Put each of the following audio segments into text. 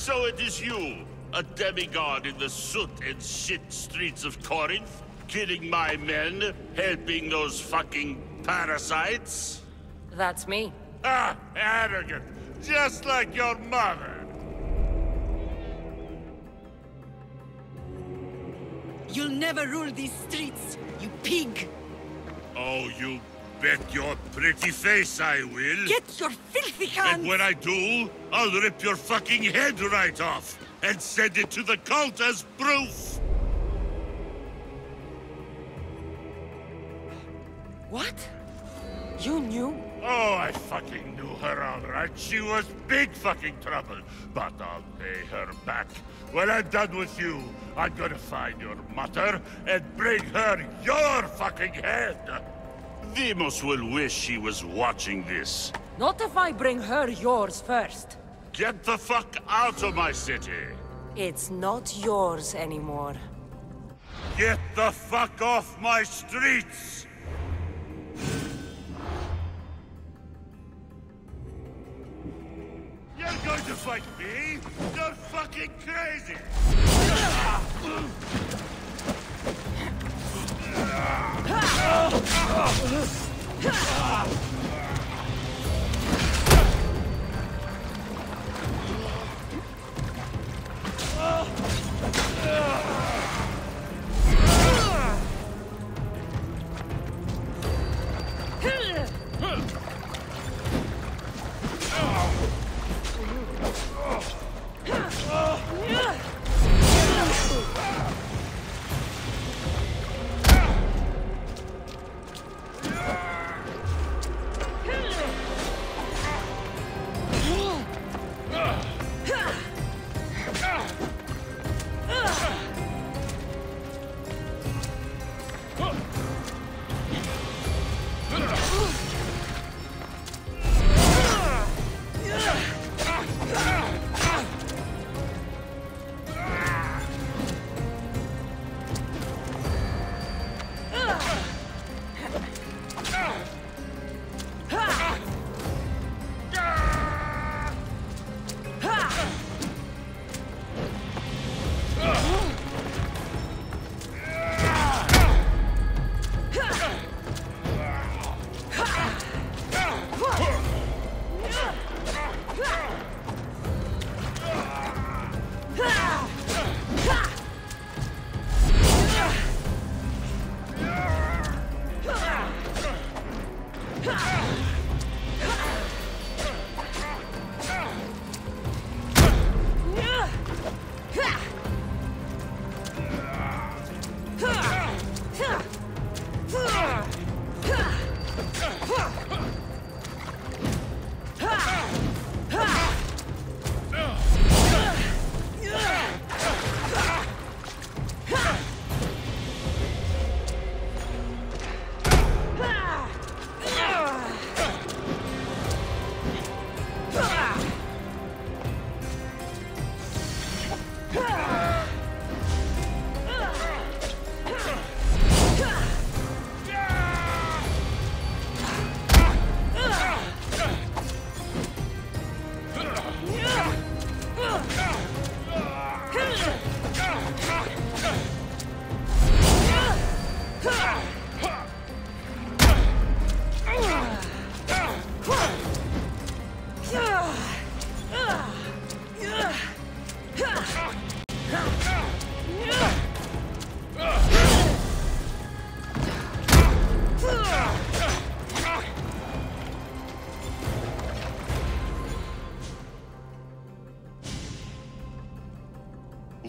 So it is you, a demigod in the soot and shit streets of Corinth, killing my men, helping those fucking parasites? That's me. Ah, arrogant, just like your mother. You'll never rule these streets, you pig! Oh, you bet your pretty face I will. Get your filthy hands! And when I do, I'll rip your fucking head right off and send it to the cult as proof. What? You knew? Oh, I fucking knew her all right. She was big fucking trouble. But I'll pay her back. When I'm done with you, I'm gonna find your mother and bring her your fucking head. Demos will wish she was watching this. Not if I bring her yours first. Get the fuck out of my city. It's not yours anymore. Get the fuck off my streets! You're going to fight me? You're fucking crazy!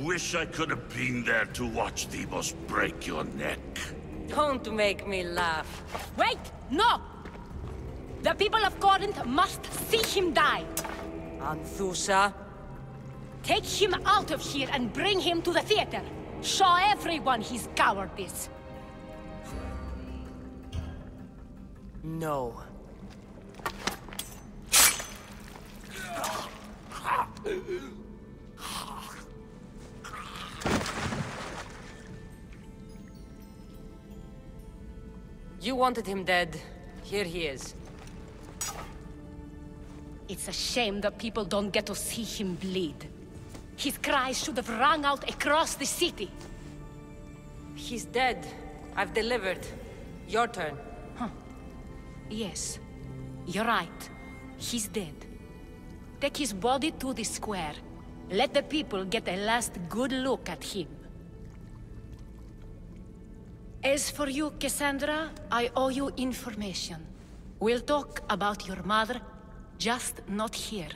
Wish I could have been there to watch Demos break your neck. Don't make me laugh. Wait! No! The people of Corinth must see him die. Anthusa? Take him out of here and bring him to the theater. Show everyone his cowardice. No. You wanted him dead. Here he is. It's a shame that people don't get to see him bleed. His cries should have rung out across the city. He's dead. I've delivered. Your turn. Yes, you're right. He's dead. Take his body to the square. Let the people get a last good look at him. As for you, Cassandra, I owe you information. We'll talk about your mother, just not here.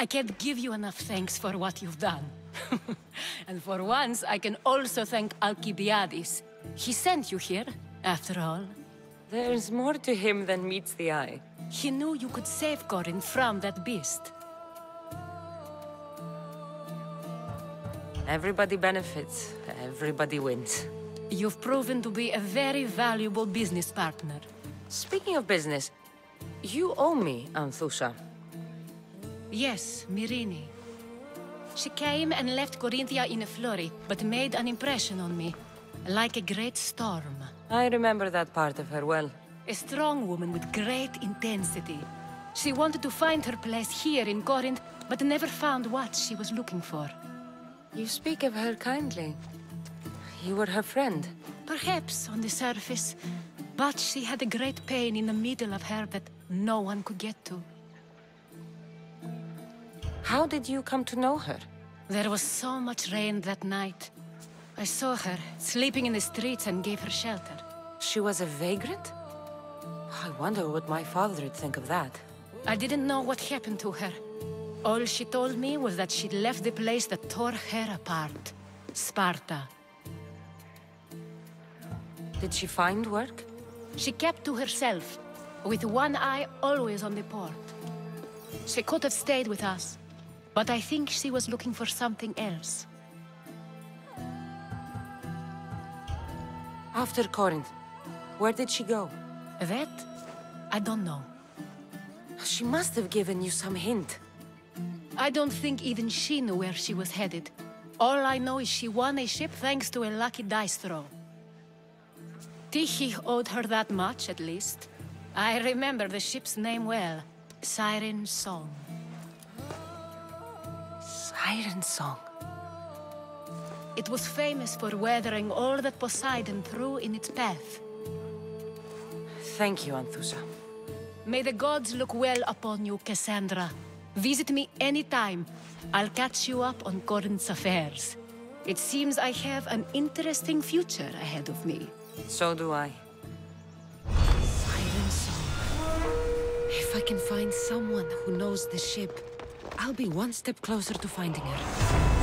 I can't give you enough thanks for what you've done. And for once, I can also thank Alcibiades. He sent you here, after all. There's more to him than meets the eye. He knew you could save Corinth from that beast. Everybody benefits. Everybody wins. You've proven to be a very valuable business partner. Speaking of business, you owe me, Anthusha. Yes, Myrrine. She came and left Corinthia in a flurry, but made an impression on me. Like a great storm. I remember that part of her well. A strong woman with great intensity. She wanted to find her place here in Corinth, but never found what she was looking for. You speak of her kindly. You were her friend. Perhaps on the surface, but she had a great pain in the middle of her that no one could get to. How did you come to know her? There was so much rain that night. I saw her, sleeping in the streets, and gave her shelter. She was a vagrant? I wonder what my father would think of that. I didn't know what happened to her. All she told me was that she'd left the place that tore her apart. Sparta. Did she find work? She kept to herself, with one eye always on the port. She could have stayed with us, but I think she was looking for something else. After Corinth, where did she go? That? I don't know. She must have given you some hint. I don't think even she knew where she was headed. All I know is she won a ship thanks to a lucky dice throw. Tyche owed her that much, at least. I remember the ship's name well. Siren Song. Siren Song. It was famous for weathering all that Poseidon threw in its path. Thank you, Anthusha. May the gods look well upon you, Cassandra. Visit me anytime. I'll catch you up on Corinth's affairs. It seems I have an interesting future ahead of me. So do I. Siren Song. If I can find someone who knows the ship, I'll be one step closer to finding her.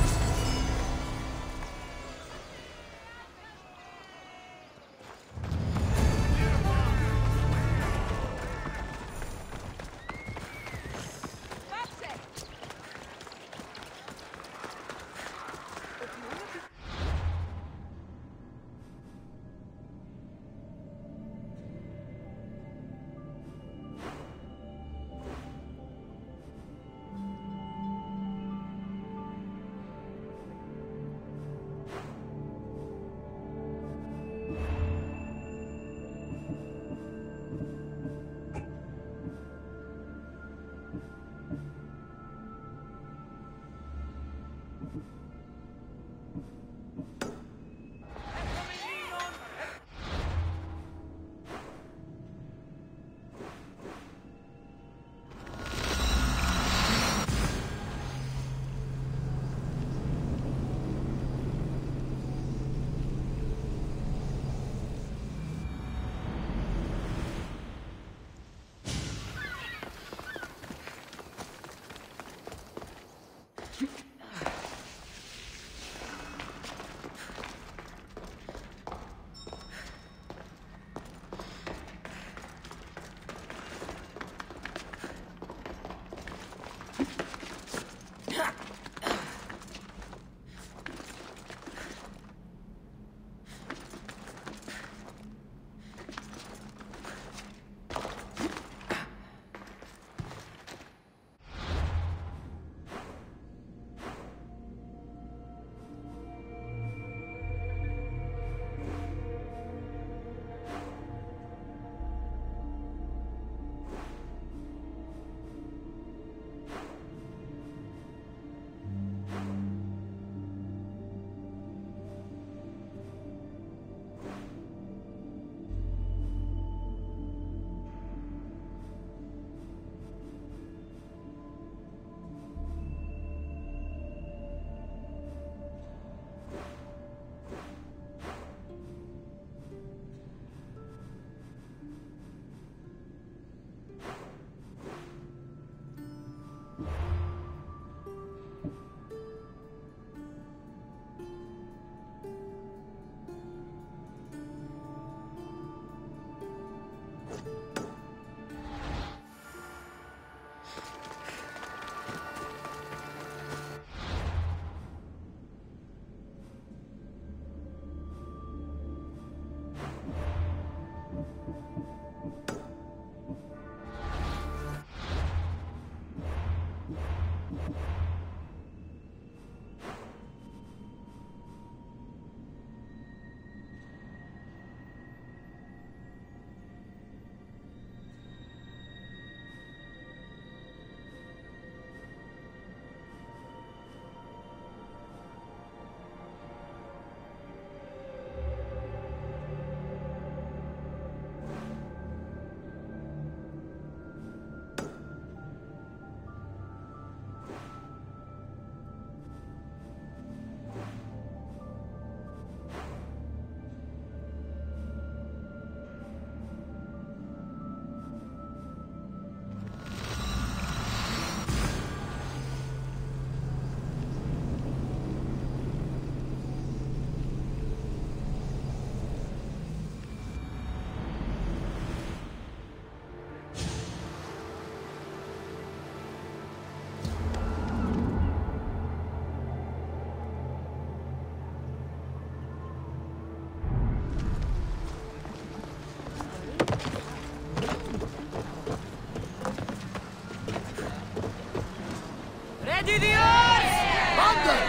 Ready the oars! Thunder!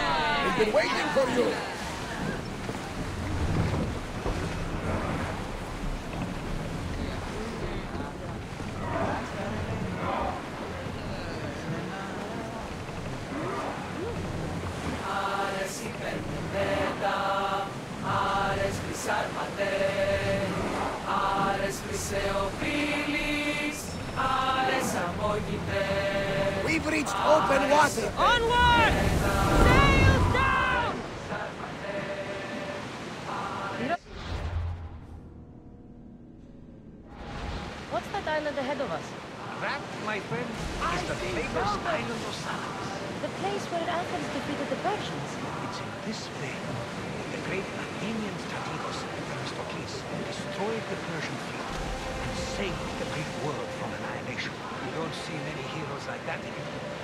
We've been waiting for you! We've reached open water! Onward! Sails down! What's that island ahead of us? That, my friend, is the famous island of Salamis. The place where Athens defeated the Persians. It's in this bay the great Athenian strategos Themistocles destroyed the Persian fleet and saved the Greek world from annihilation. You don't see many heroes like that anymore.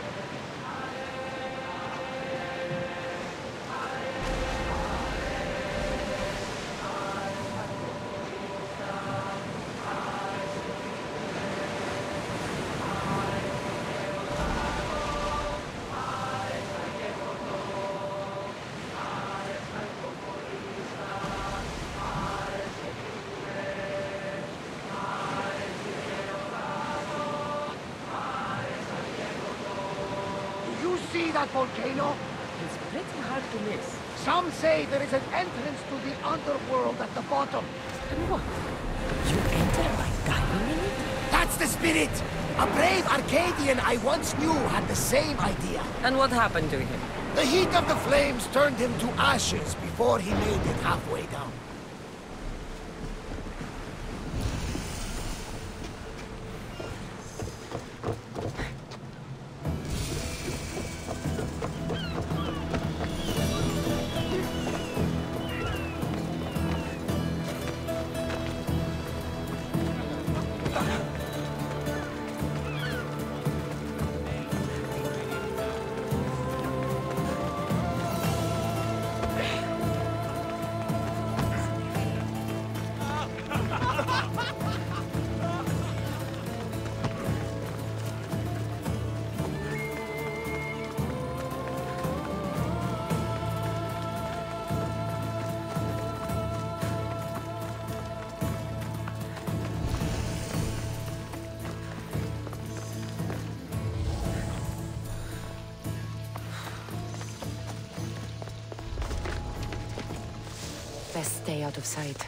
See that volcano? It's pretty hard to miss. Some say there is an entrance to the underworld at the bottom. And what? You enter by diving in it? That's the spirit! A brave Arcadian I once knew had the same idea. And what happened to him? The heat of the flames turned him to ashes before he made it halfway down. Best stay out of sight.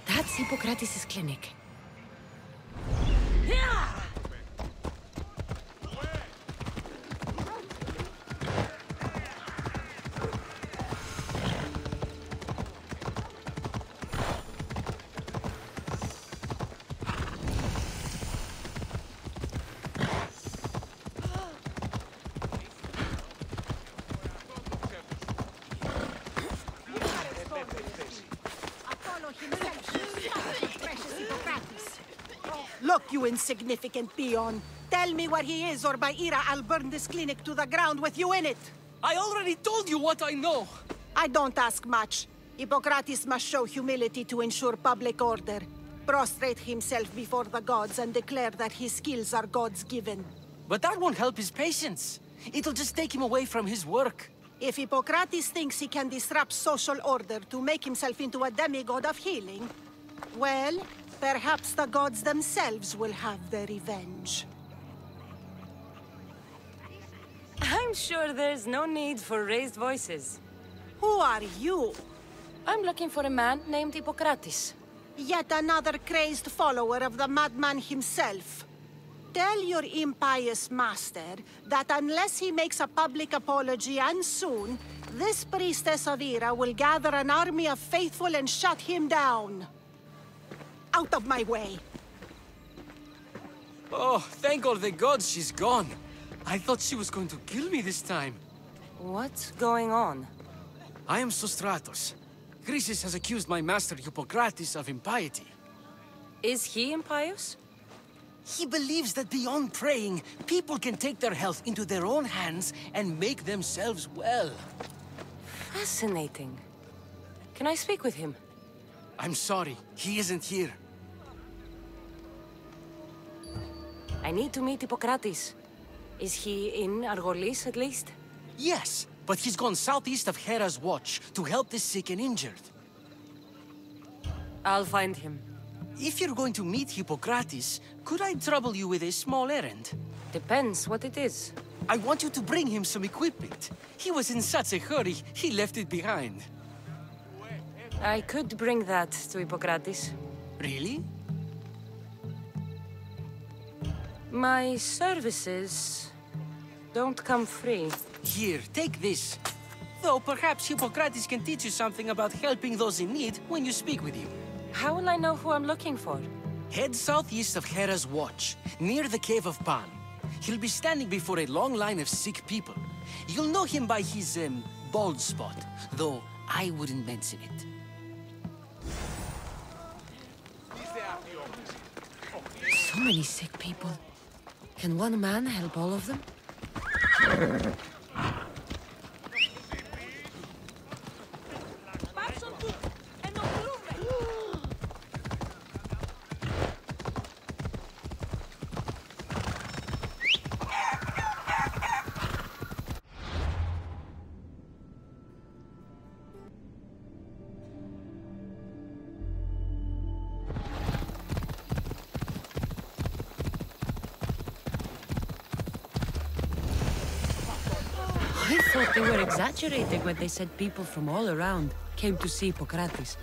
That's Hippocrates' clinic. Look, you insignificant peon. Tell me where he is, or by Ira, I'll burn this clinic to the ground with you in it. I already told you what I know. I don't ask much. Hippocrates must show humility to ensure public order. Prostrate himself before the gods and declare that his skills are gods given. But that won't help his patients. It'll just take him away from his work. If Hippocrates thinks he can disrupt social order to make himself into a demigod of healing, well, perhaps the gods themselves will have their revenge. I'm sure there's no need for raised voices. Who are you? I'm looking for a man named Hippocrates. Yet another crazed follower of the madman himself. Tell your impious master that unless he makes a public apology, and soon, this priestess of Ira will gather an army of faithful and shut him down. Out of my way! Oh, thank all the gods she's gone. I thought she was going to kill me this time. What's going on? I am Sostratos. Chrysis has accused my master Hippocrates of impiety. Is he impious? He believes that beyond praying, people can take their health into their own hands and make themselves well. Fascinating. Can I speak with him? I'm sorry, he isn't here. I need to meet Hippocrates. Is he in Argolis, at least? Yes, but he's gone southeast of Hera's watch to help the sick and injured. I'll find him. If you're going to meet Hippocrates, could I trouble you with a small errand? Depends what it is. I want you to bring him some equipment. He was in such a hurry, he left it behind. I could bring that to Hippocrates. Really? My services don't come free. Here, take this. Though perhaps Hippocrates can teach you something about helping those in need when you speak with him. How will I know who I'm looking for? Head southeast of Hera's watch, near the Cave of Pan. He'll be standing before a long line of sick people. You'll know him by his, bald spot, though I wouldn't mention it. So many sick people. Can one man help all of them? I thought they were exaggerating when they said people from all around came to see Hippocrates.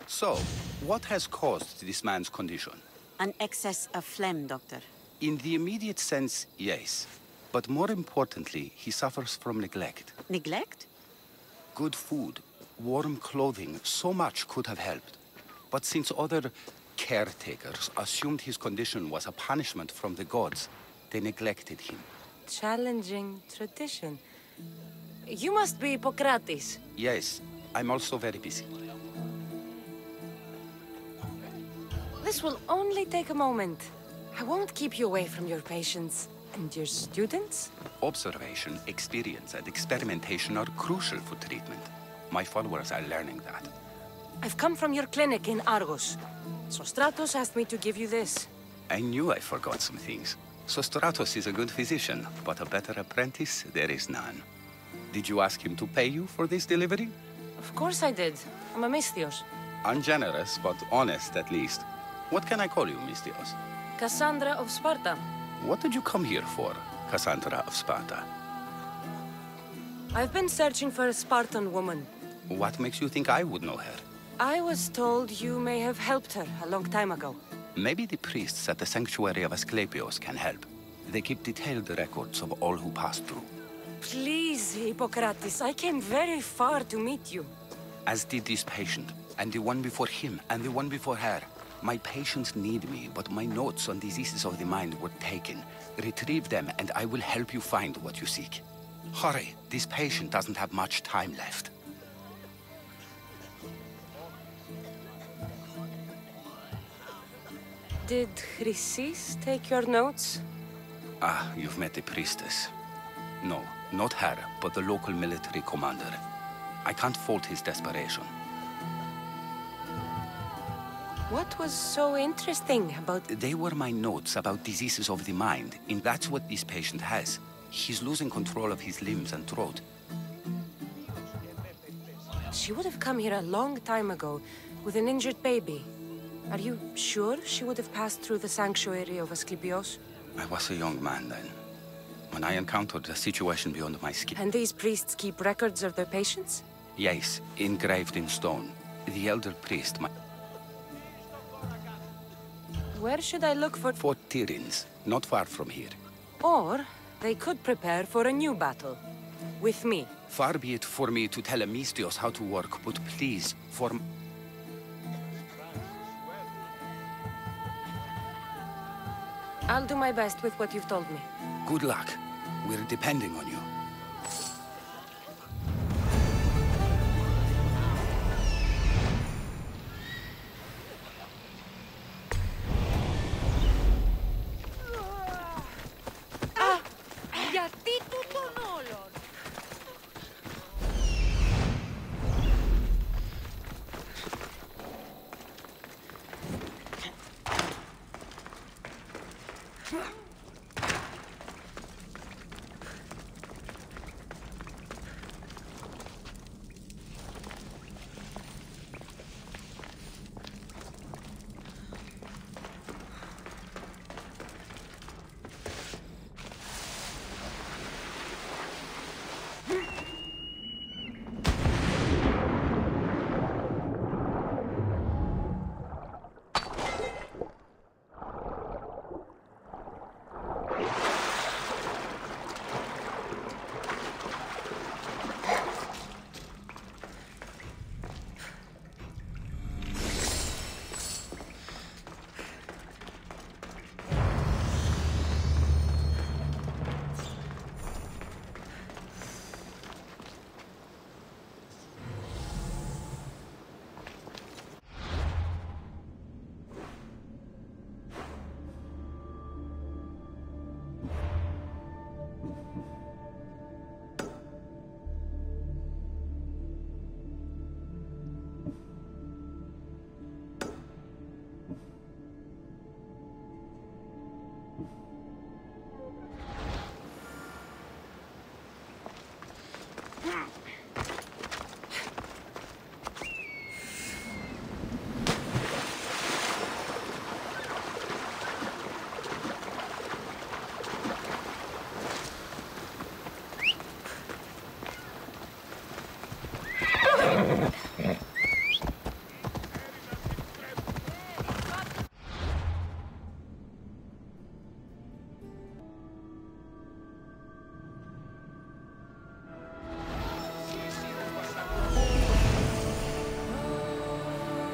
So, what has caused this man's condition? An excess of phlegm, Doctor. In the immediate sense, yes. But more importantly, he suffers from neglect. Neglect? Good food, warm clothing, so much could have helped. But since other caretakers assumed his condition was a punishment from the gods, they neglected him. Challenging tradition. You must be Hippocrates. Yes, I'm also very busy. This will only take a moment. I won't keep you away from your patients. And your students? Observation, experience, and experimentation are crucial for treatment. My followers are learning that. I've come from your clinic in Argos. Sostratos asked me to give you this. I knew I forgot some things. Sostratos is a good physician, but a better apprentice there is none. Did you ask him to pay you for this delivery? Of course I did. I'm a Misthios. Ungenerous, but honest at least. What can I call you, Misthios? Cassandra of Sparta. What did you come here for, Cassandra of Sparta? I've been searching for a Spartan woman. What makes you think I would know her? I was told you may have helped her a long time ago. Maybe the priests at the sanctuary of Asclepios can help. They keep detailed records of all who passed through. Please, Hippocrates, I came very far to meet you. As did this patient, and the one before him, and the one before her. My patients need me, but my notes on diseases of the mind were taken. Retrieve them, and I will help you find what you seek. Hurry, this patient doesn't have much time left. Did Chrysis take your notes? Ah, you've met the priestess. No, not her, but the local military commander. I can't fault his desperation. What was so interesting about... They were my notes about diseases of the mind, and that's what this patient has. He's losing control of his limbs and throat. She would have come here a long time ago with an injured baby. Are you sure she would have passed through the sanctuary of Asclepios? I was a young man then, when I encountered a situation beyond my skill. And these priests keep records of their patients? Yes, engraved in stone. The elder priest, Where should I look for... For Tyrins, not far from here. Or they could prepare for a new battle. With me. Far be it for me to tell Amistios how to work, but please, for... I'll do my best with what you've told me. Good luck. We're depending on you.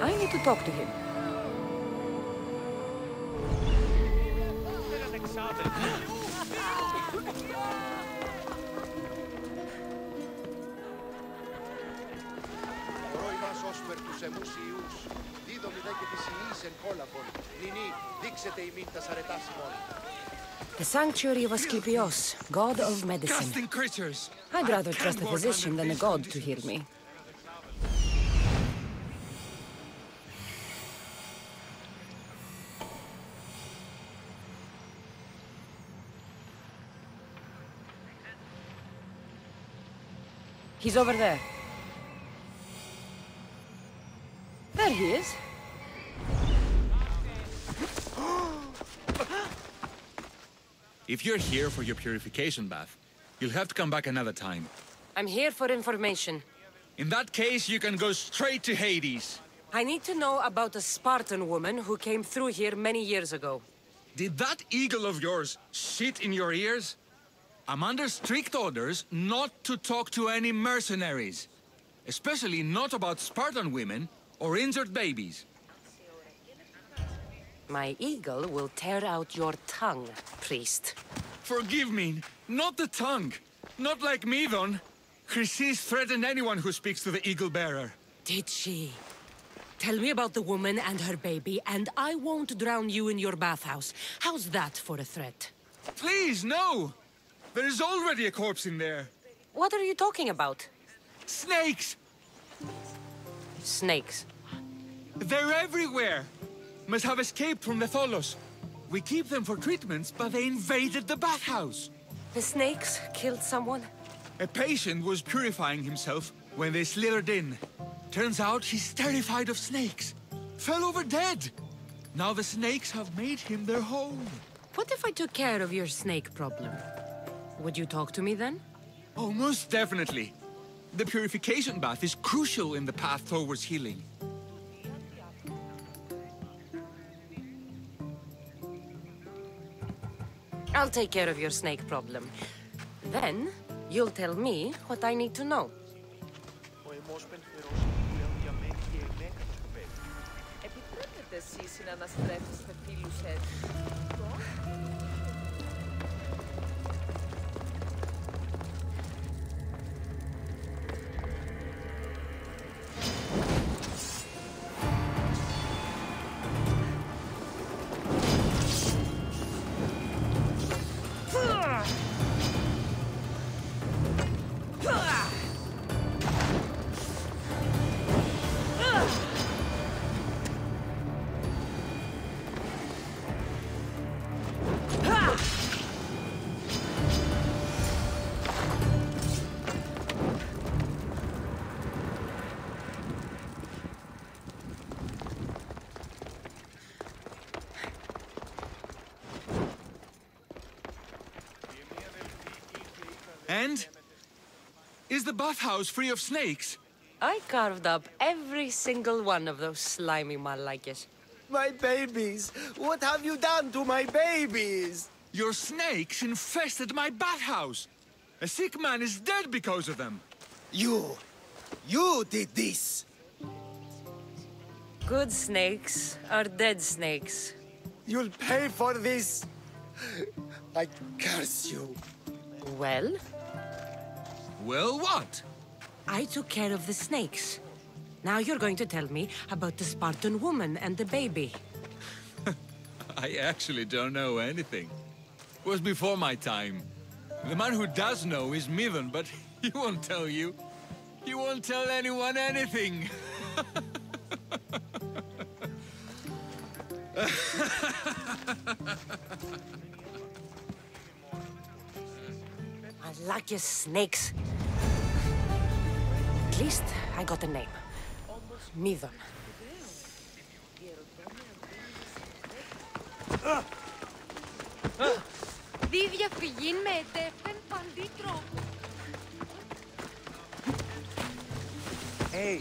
I need to talk to him. The sanctuary of Asclepios, god of medicine. Creatures. I'd rather trust a physician than a god to heal me. He's over there. There he is. If you're here for your purification bath, you'll have to come back another time. I'm here for information. In that case, you can go straight to Hades. I need to know about a Spartan woman who came through here many years ago. Did that eagle of yours shit in your ears? I'm under strict orders not to talk to any mercenaries. Especially not about Spartan women or injured babies. My eagle will tear out your tongue, priest. Forgive me, not the tongue. Not like Medon. Chrysis threatened anyone who speaks to the eagle bearer. Did she? Tell me about the woman and her baby, and I won't drown you in your bathhouse. How's that for a threat? Please, no! There's already a corpse in there. What are you talking about? Snakes! Snakes. They're everywhere! must have escaped from the Tholos. We keep them for treatments, but they invaded the bathhouse. The snakes killed someone? A patient was purifying himself when they slithered in. Turns out he's terrified of snakes. Fell over dead. Now the snakes have made him their home. What if I took care of your snake problem? Would you talk to me then? Oh, most definitely. The purification bath is crucial in the path towards healing. I'll take care of your snake problem. Then, you'll tell me what I need to know. Επιτρέπετε εσείς να αναστρέφεστε φίλους έτσι. And? Is the bathhouse free of snakes? I carved up every single one of those slimy malakes. My babies! What have you done to my babies? Your snakes infested my bathhouse. A sick man is dead because of them. You did this! Good snakes are dead snakes. You'll pay for this! I curse you. Well? Well, what? I took care of the snakes. Now you're going to tell me about the Spartan woman and the baby. I actually don't know anything. It was before my time. The man who does know is Mithun, but he won't tell you. He won't tell anyone anything. I like your snakes. At least I got a name. Mithun. Δι διαφυγήν με ετέφεν παντή τρόπο. Hey!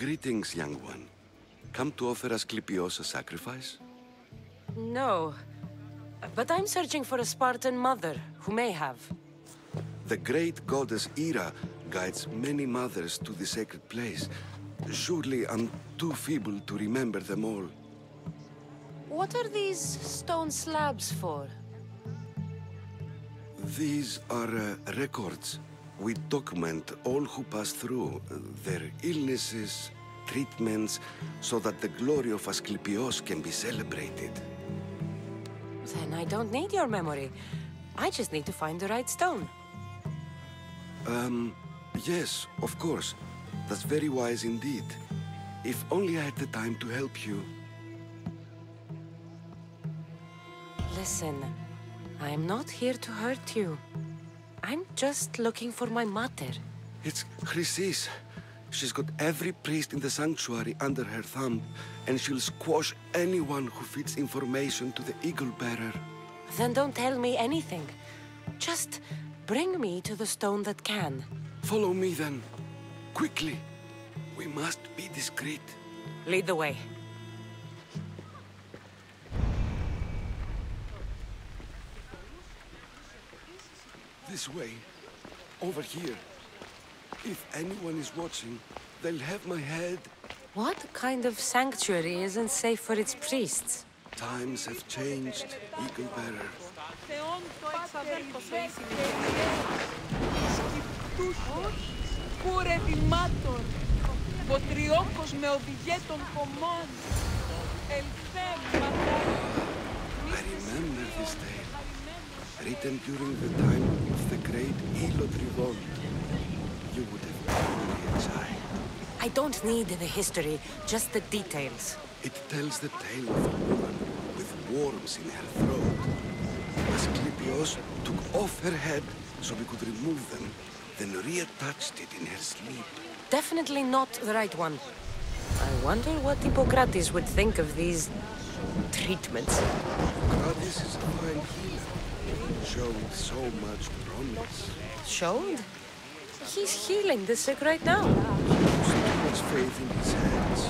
Greetings, young one. Come to offer Asclepios a sacrifice? No. But I'm searching for a Spartan mother who may have. The great goddess Hera guides many mothers to the sacred place. Surely I'm too feeble to remember them all. What are these stone slabs for? These are records. We document all who pass through, their illnesses, treatments, so that the glory of Asclepios can be celebrated. Then I don't need your memory. I just need to find the right stone. Yes, of course. That's very wise indeed. If only I had the time to help you. Listen, I'm not here to hurt you. I'm just looking for my mother. It's Chrysis. She's got every priest in the sanctuary under her thumb, and she'll squash anyone who feeds information to the Eagle Bearer. Then don't tell me anything. Just bring me to the stone that can. Follow me then. Quickly. We must be discreet. Lead the way. This way. Over here. If anyone is watching, they'll have my head. What kind of sanctuary isn't safe for its priests? Times have changed, Eagle Bearer. I remember this tale, written during the time of the great Elod Revolt. You would have been a child. I don't need the history, just the details. It tells the tale of a woman with worms in her throat. Asclepios took off her head so we could remove them, then reattached it in her sleep. Definitely not the right one. I wonder what Hippocrates would think of these treatments. Hippocrates is a fine healer. Showed so much promise. Showed? He's healing the sick right now. Too much faith in his hands,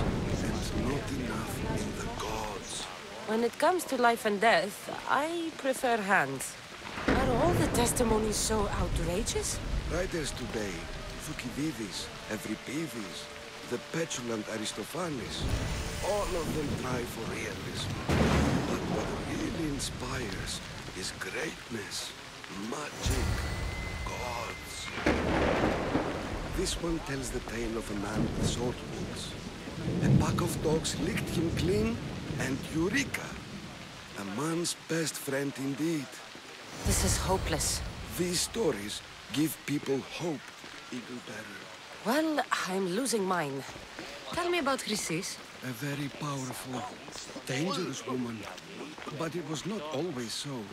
and not enough in the gods. When it comes to life and death, I prefer hands. Are all the testimonies so outrageous? Writers today, Thucydides, Euripides, the petulant Aristophanes, all of them try for realism. But what really inspires is greatness, magic, gods. This one tells the tale of a man with sword wounds. A pack of dogs licked him clean, and Eureka! A man's best friend indeed. This is hopeless. These stories give people hope, Eagle Bearer. Well, I'm losing mine. Tell me about Chrysis. A very powerful, dangerous woman. But it was not always so.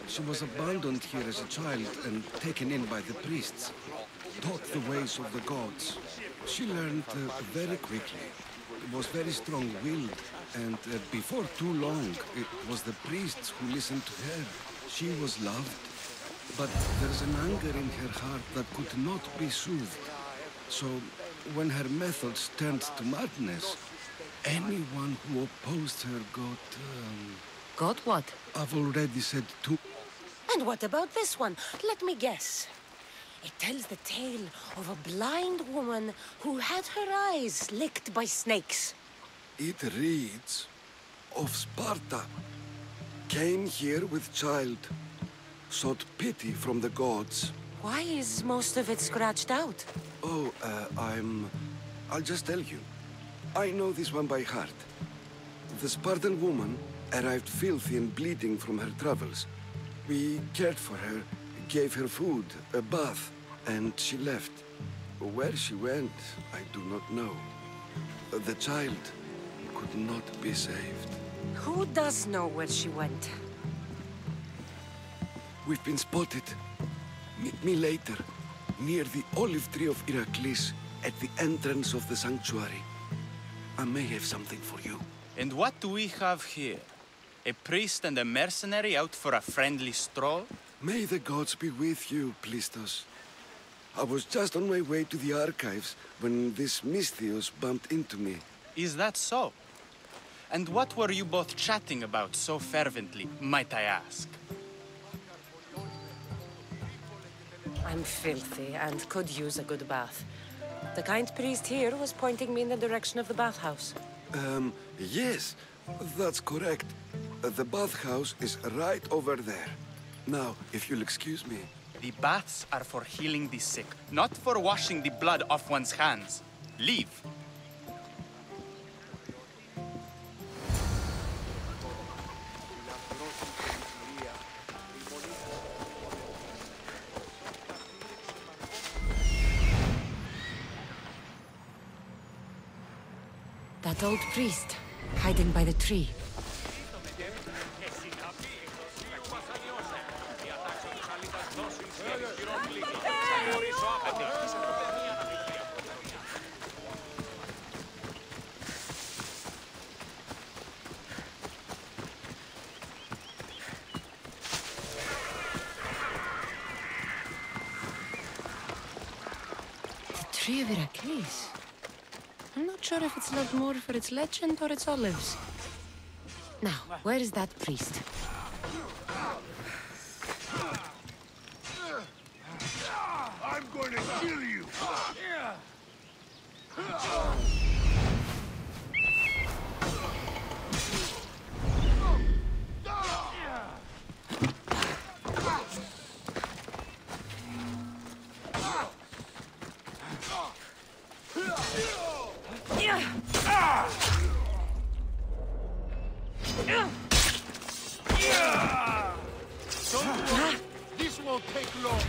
She was abandoned here as a child and taken in by the priests. Taught the ways of the gods. She learned very quickly. Was very strong-willed, and before too long, it was the priests who listened to her. She was loved, but there's an anger in her heart that could not be soothed. So, when her methods turned to madness, anyone who opposed her got... Got what? I've already said two. And what about this one? Let me guess. It tells the tale of a blind woman who had her eyes licked by snakes. It reads of Sparta. Came here with child. Sought pity from the gods. Why is most of it scratched out? Oh, I'll just tell you. I know this one by heart. The Spartan woman arrived filthy and bleeding from her travels. We cared for her, gave her food, a bath, and she left. Where she went, I do not know. The child could not be saved. Who does know where she went? We've been spotted. Meet me later, near the olive tree of Iraklis, at the entrance of the sanctuary. I may have something for you. And what do we have here? A priest and a mercenary out for a friendly stroll? May the gods be with you, Plistos. I was just on my way to the archives when this Misthios bumped into me. Is that so? And what were you both chatting about so fervently, might I ask? I'm filthy and could use a good bath. The kind priest here was pointing me in the direction of the bathhouse. Yes, that's correct. The bathhouse is right over there. Now, if you'll excuse me. The baths are for healing the sick, not for washing the blood off one's hands. Leave. That old priest, hiding by the tree. Tree of Iraklis. I'm not sure if it's loved more for its legend or its olives. Now, where is that priest? I'm going to kill you! This won't take long.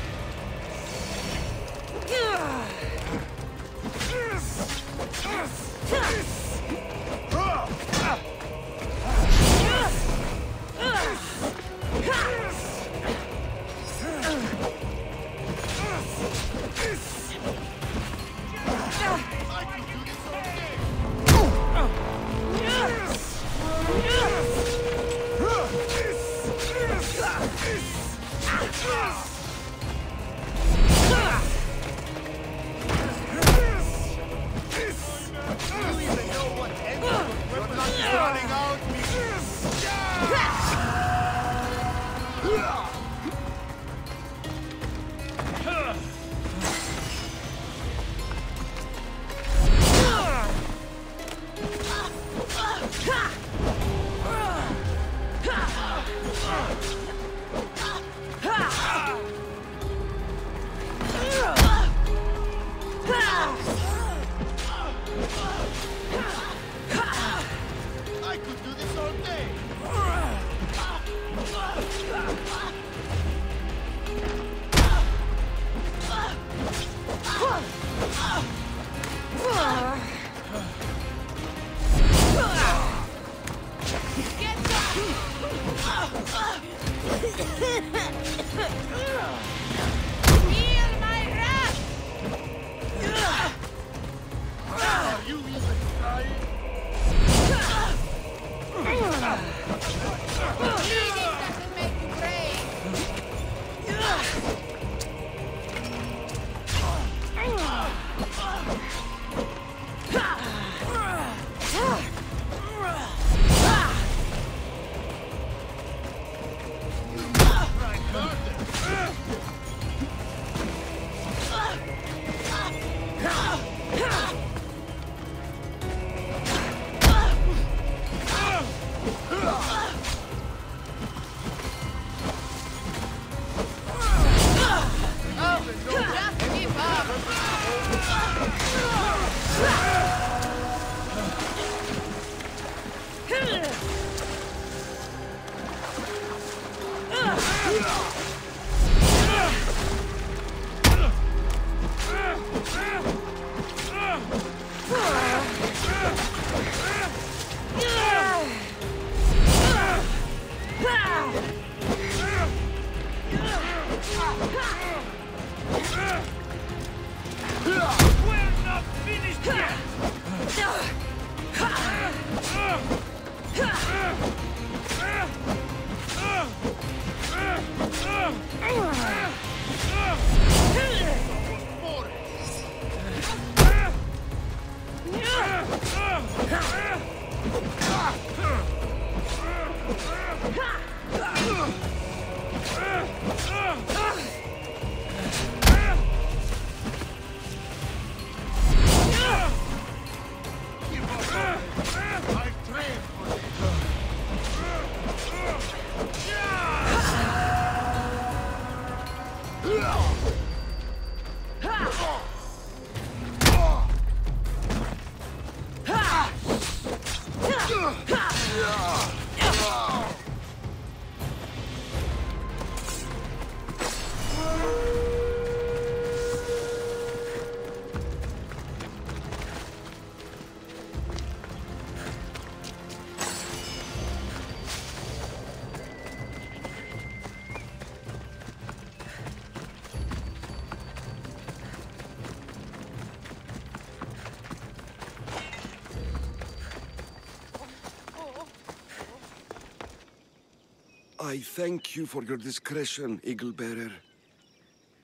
I thank you for your discretion, Eagle Bearer.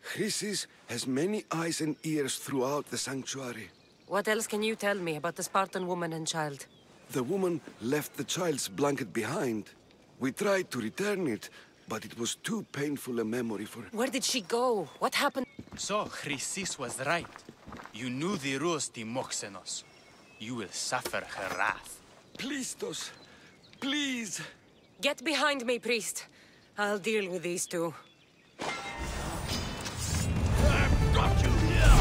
Chrysis has many eyes and ears throughout the sanctuary. What else can you tell me about the Spartan woman and child? The woman left the child's blanket behind. We tried to return it, but it was too painful a memory for... Where did she go? What happened? So, Chrysis was right. You knew the rules, Timoxenos. You will suffer her wrath. Plistos, please. Get behind me, priest. I'll deal with these two. I've got you here!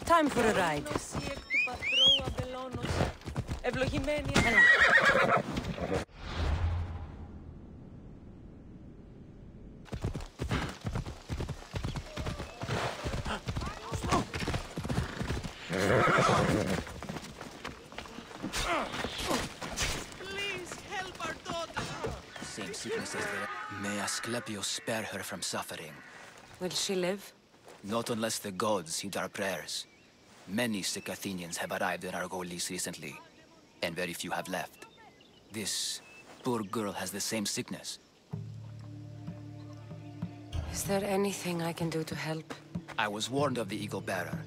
Time for a ride. Please help our daughter. Same sickness as the... May Asclepius spare her from suffering. Will she live? Not unless the gods heed our prayers. Many sick Athenians have arrived in Argolis recently, and very few have left. This poor girl has the same sickness. Is there anything I can do to help? I was warned of the Eagle Bearer.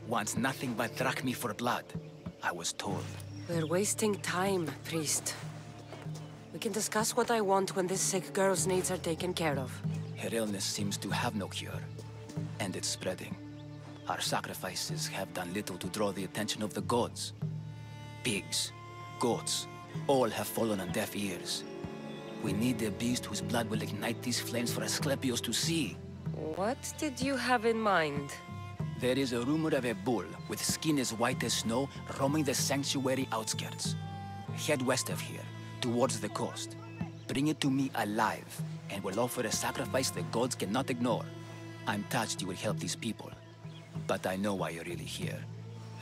Wants nothing but drachmae for blood, I was told. We're wasting time, priest. We can discuss what I want when this sick girl's needs are taken care of. Her illness seems to have no cure, and it's spreading. Our sacrifices have done little to draw the attention of the gods. Pigs, goats, all have fallen on deaf ears. We need a beast whose blood will ignite these flames for Asclepius to see. What did you have in mind? There is a rumor of a bull with skin as white as snow roaming the sanctuary outskirts. Head west of here, towards the coast. Bring it to me alive, and we'll offer a sacrifice the gods cannot ignore. I'm touched you will help these people, but I know why you're really here.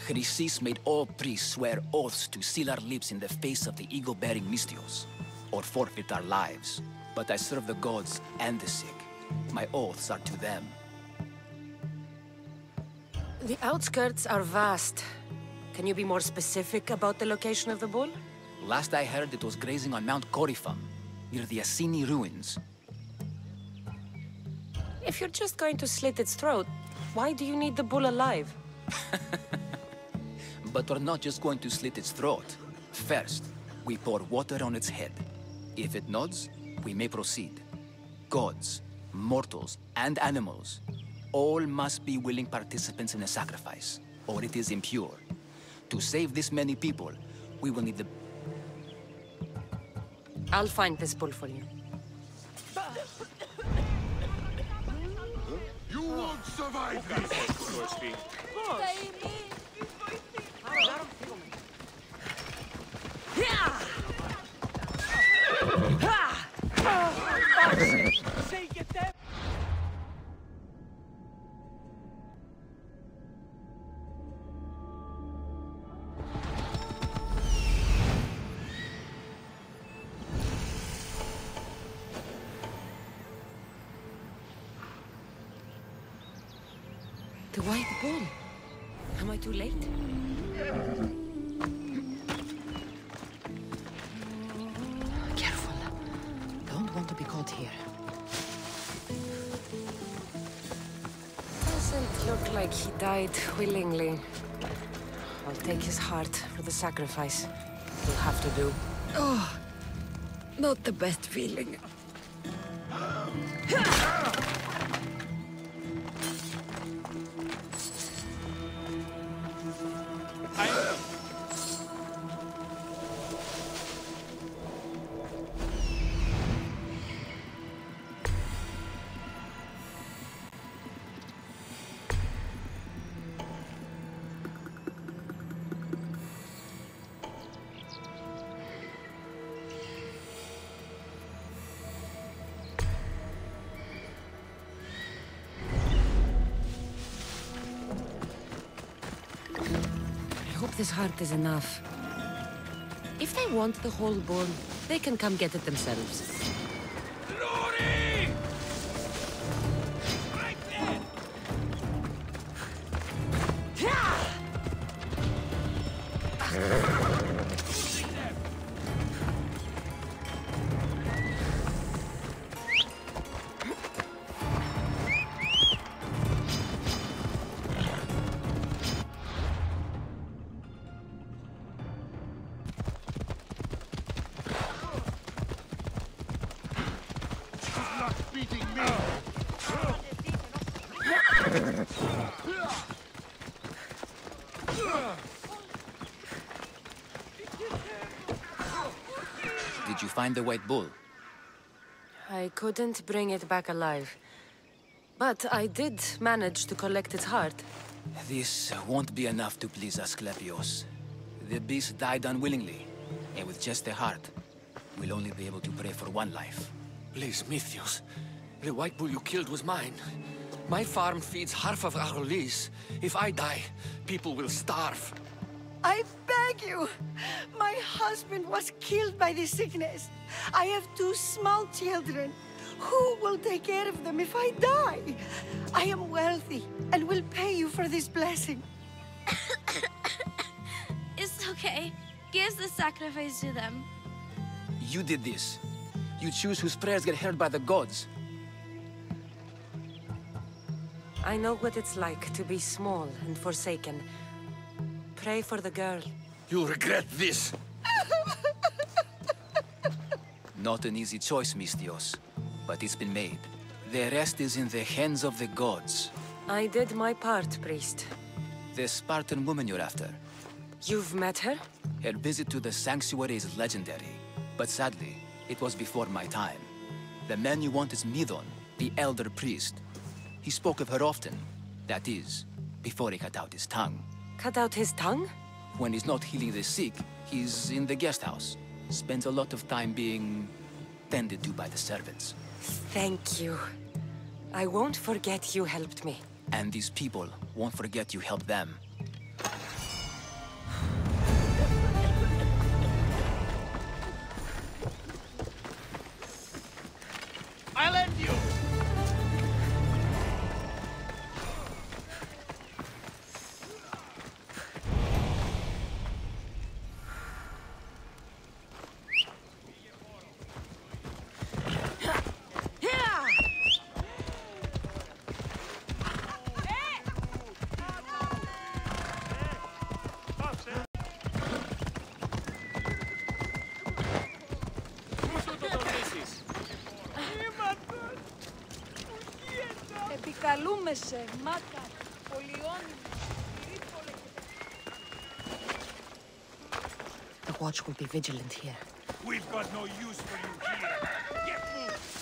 Chrysis made all priests swear oaths to seal our lips in the face of the eagle-bearing Mystios, or forfeit our lives. but I serve the gods and the sick. My oaths are to them. The outskirts are vast. Can you be more specific about the location of the bull? Last I heard, it was grazing on Mount Corifam, near the Assini ruins. If you're just going to slit its throat, why do you need the bull alive? But we're not just going to slit its throat. First, we pour water on its head. If it nods, we may proceed. Gods, mortals, and animals, all must be willing participants in a sacrifice, or it is impure. To save this many people, we will need the... I'll find this bull for you. You won't survive this! The white bull. Am I too late? Careful. Don't want to be caught here. Doesn't look like he died willingly. I'll take his heart for the sacrifice. He'll have to do. Oh, not the best feeling. This heart is enough. If they want the whole bull, they can come get it themselves. Glory! Right there! Did you find the white bull? I couldn't bring it back alive. But I did manage to collect its heart. This won't be enough to please Asclepios. The beast died unwillingly, and with just the heart, we'll only be able to pray for one life. Please, Misthios. The white bull you killed was mine. My farm feeds half of Arolis. If I die, people will starve. I beg you! My husband was killed by this sickness. I have 2 small children. Who will take care of them if I die? I am wealthy and will pay you for this blessing. It's okay. Give the sacrifice to them. You did this. You choose whose prayers get heard by the gods. I know what it's like to be small and forsaken. Pray for the girl. You'll regret this. Not an easy choice, Misthios, but it's been made. The rest is in the hands of the gods. I did my part, priest. The Spartan woman you're after. You've met her? Her visit to the sanctuary is legendary, but sadly, it was before my time. The man you want is Midon, the elder priest. He spoke of her often. That is, before he cut out his tongue. Cut out his tongue? When he's not healing the sick, he's in the guest house. Spends a lot of time being tended to by the servants. Thank you. I won't forget you helped me. And these people won't forget you helped them. Ηρέμεσαι, Μάκα. Πολυώνυμος. The watch will be vigilant here. We've got no use for you here. Get moved!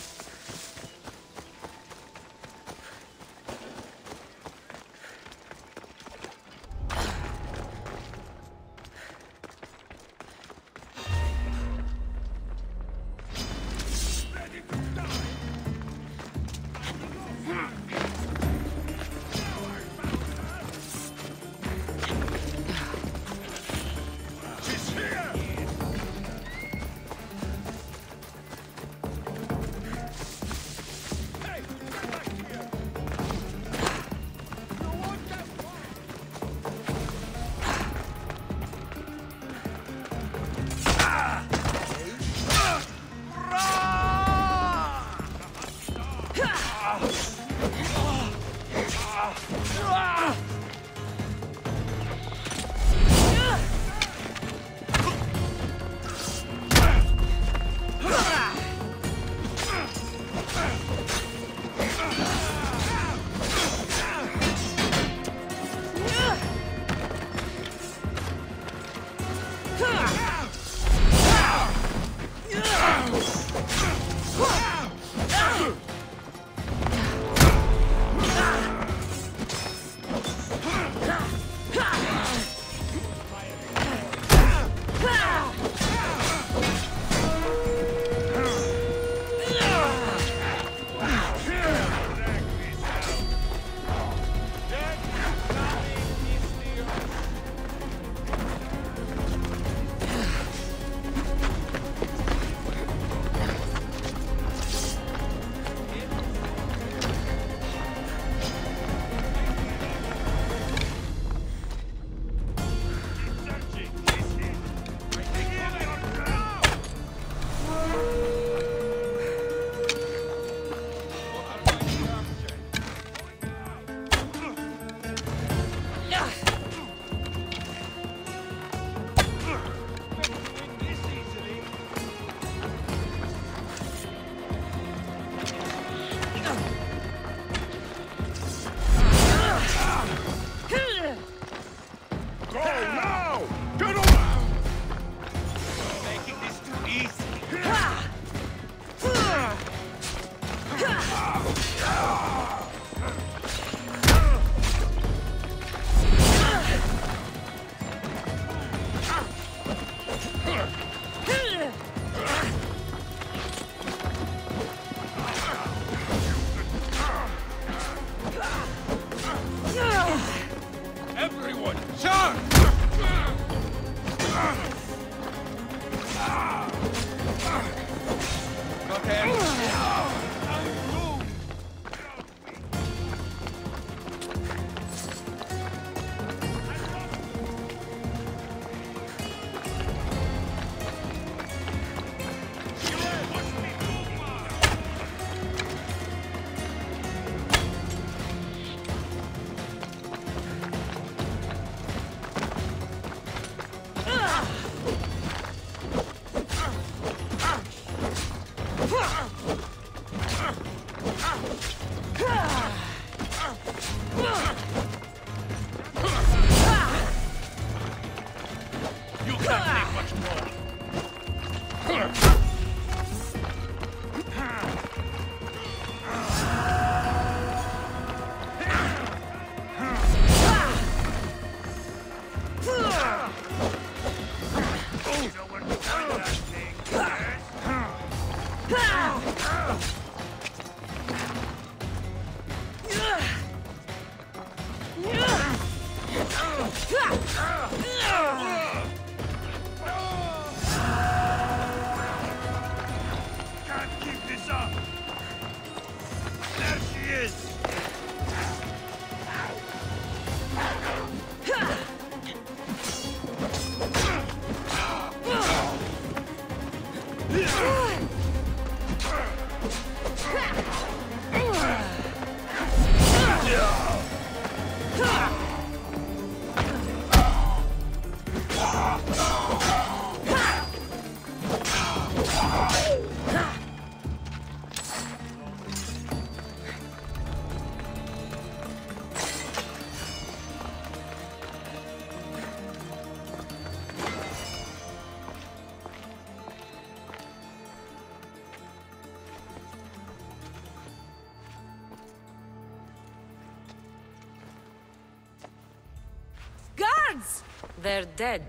gods! They're dead.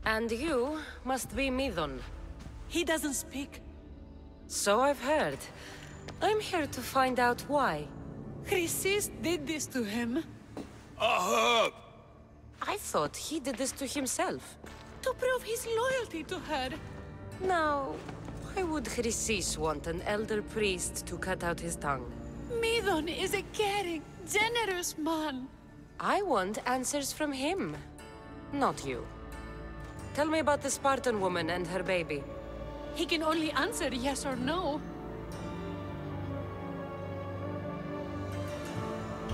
And you must be Midon. He doesn't speak. So I've heard. I'm here to find out why. Chrysis did this to him. I thought he did this to himself. To prove his loyalty to her. Now, why would Chrysis want an elder priest to cut out his tongue? Midon is a caring, generous man. I want answers from him, not you. Tell me about the Spartan woman and her baby. He can only answer yes or no.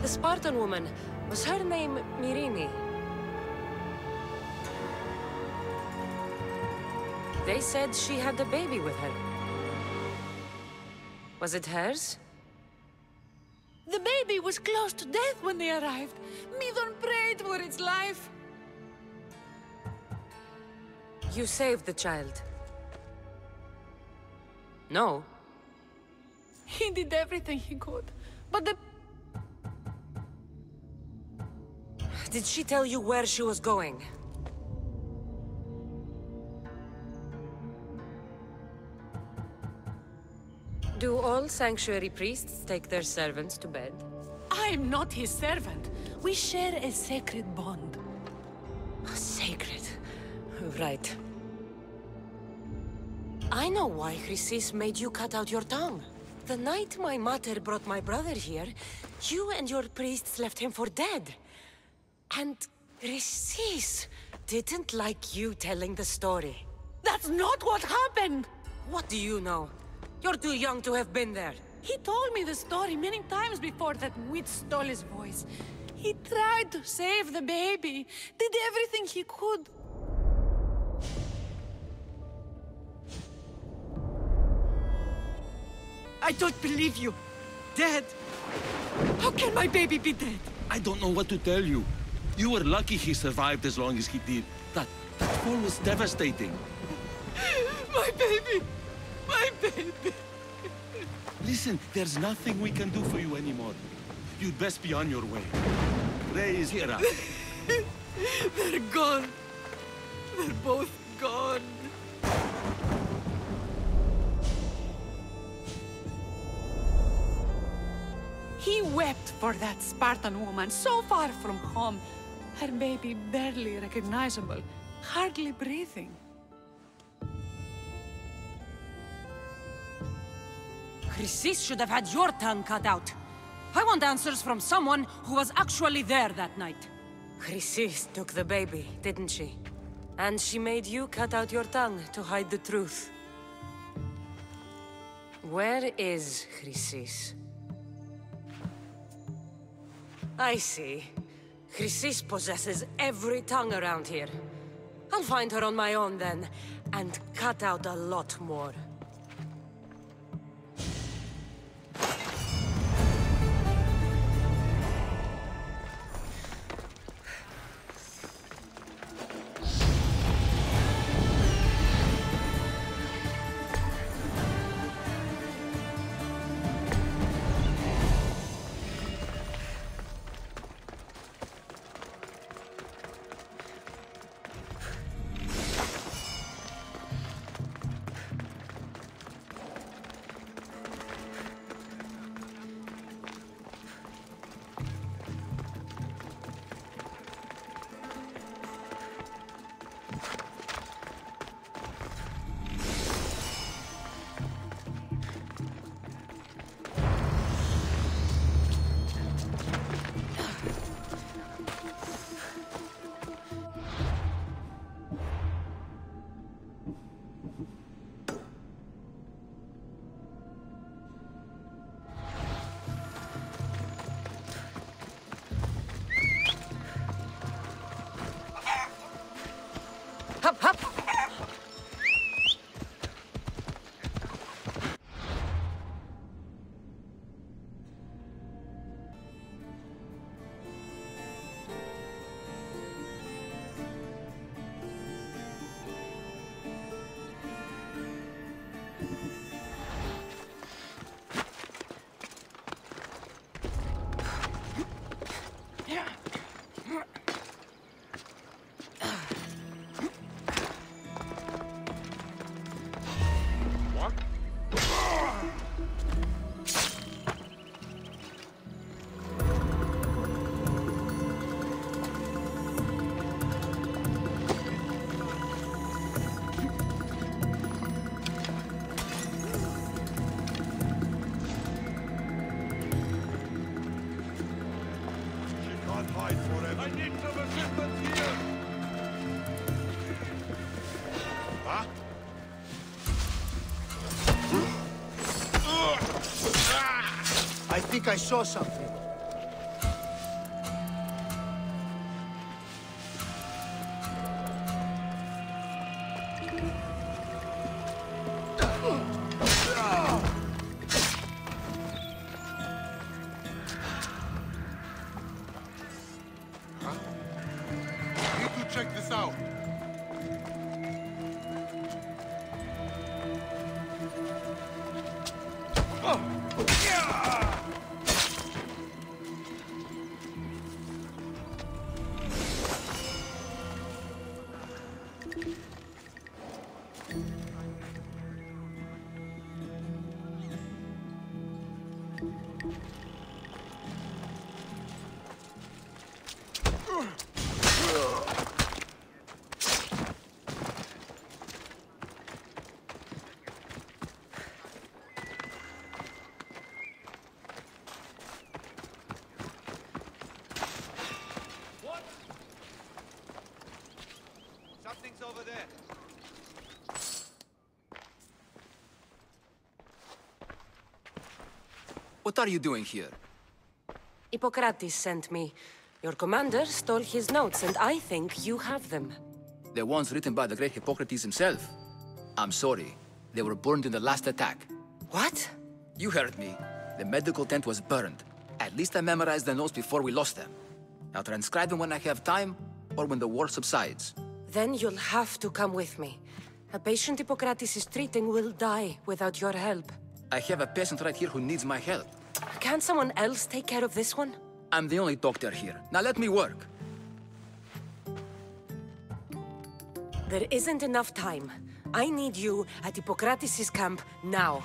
The Spartan woman, was her name Myrine? They said she had a baby with her. Was it hers? The baby was close to death when they arrived. Midon prayed for its life. You saved the child. No. He did everything he could. But the... Did she tell you where she was going? Do all sanctuary priests take their servants to bed? I'm not his servant. We share a sacred bond. Sacred. Right. I know why Chrysis made you cut out your tongue. The night my mater brought my brother here, you and your priests left him for dead. And Chrysis didn't like you telling the story. That's not what happened! What do you know? You're too young to have been there. He told me the story many times before that witch stole his voice. He tried to save the baby, did everything he could. I don't believe you. Dead? How can my baby be dead? I don't know what to tell you. You were lucky he survived as long as he did. That fall was devastating. My baby! My baby! Listen, there's nothing we can do for you anymore. You'd best be on your way. Ray is here. They're gone. They're both gone. He wept for that Spartan woman, so far from home. Her baby barely recognizable, hardly breathing. Chrysis should have had your tongue cut out. I want answers from someone who was actually there that night. Chrysis took the baby, didn't she? And she made you cut out your tongue to hide the truth. Where is Chrysis? I see. Chrysis possesses every tongue around here. I'll find her on my own then, and cut out a lot more. fight forever. I need some assistance here! Huh? I think I saw something. Check this out. Something's over there. What are you doing here? Hippocrates sent me. Your commander stole his notes, and I think you have them. The ones written by the great Hippocrates himself. I'm sorry. They were burned in the last attack. What? You heard me. The medical tent was burned. At least I memorized the notes before we lost them. I'll transcribe them when I have time, or when the war subsides. Then you'll have to come with me. A patient Hippocrates is treating will die without your help. I have a patient right here who needs my help. Can't someone else take care of this one? I'm the only doctor here. Now let me work. There isn't enough time. I need you at Hippocrates' camp now.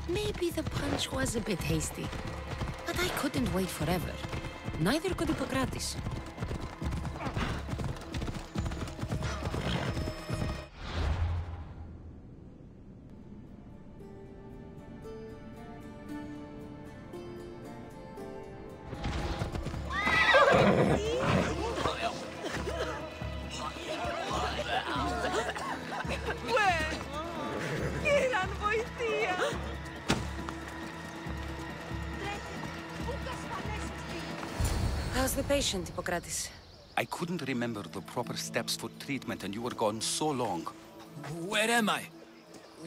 Maybe the punch was a bit hasty, but I couldn't wait forever. Neither could Hippocrates. How's the patient, Hippocrates? I couldn't remember the proper steps for treatment, and you were gone so long. Where am I?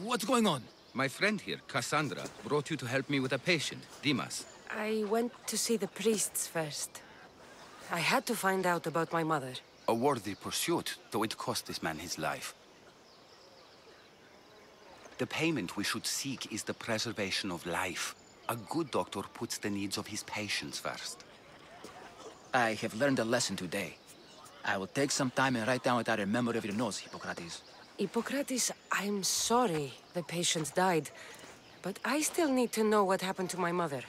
What's going on? My friend here, Cassandra, brought you to help me with a patient, Dimas. I went to see the priests first. I had to find out about my mother. A worthy pursuit, though it cost this man his life. The payment we should seek is the preservation of life. A good doctor puts the needs of his patients first. I have learned a lesson today. I will take some time and write down what I remember of your notes, Hippocrates. Hippocrates, I'm sorry the patient died, but I still need to know what happened to my mother.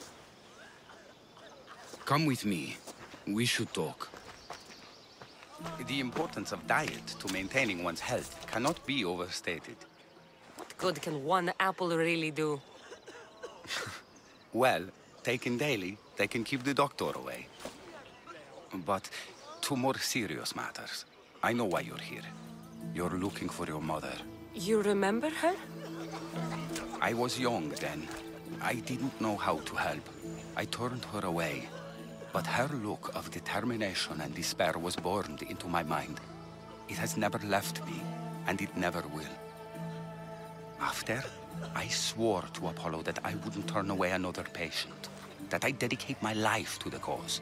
Come with me. We should talk. The importance of diet to maintaining one's health cannot be overstated. What good can one apple really do? Well, taken daily, they can keep the doctor away. But to more serious matters, I know why you're here. You're looking for your mother. You remember her? I was young then. I didn't know how to help. I turned her away. But her look of determination and despair was burned into my mind. It has never left me, and it never will. After, I swore to Apollo that I wouldn't turn away another patient, that I'd dedicate my life to the cause.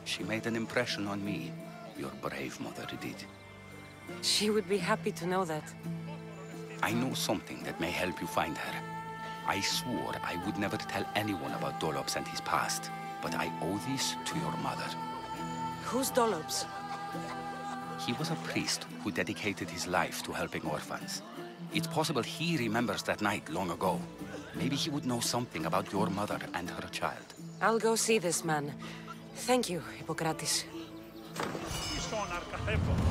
She made an impression on me. Your brave mother did. She would be happy to know that. I know something that may help you find her. I swore I would never tell anyone about Dolops and his past, but I owe this to your mother. Who's Dolops? He was a priest who dedicated his life to helping orphans. It's possible he remembers that night long ago. Maybe he would know something about your mother and her child. I'll go see this man. Thank you, Hippocrates. Son Arcacepo.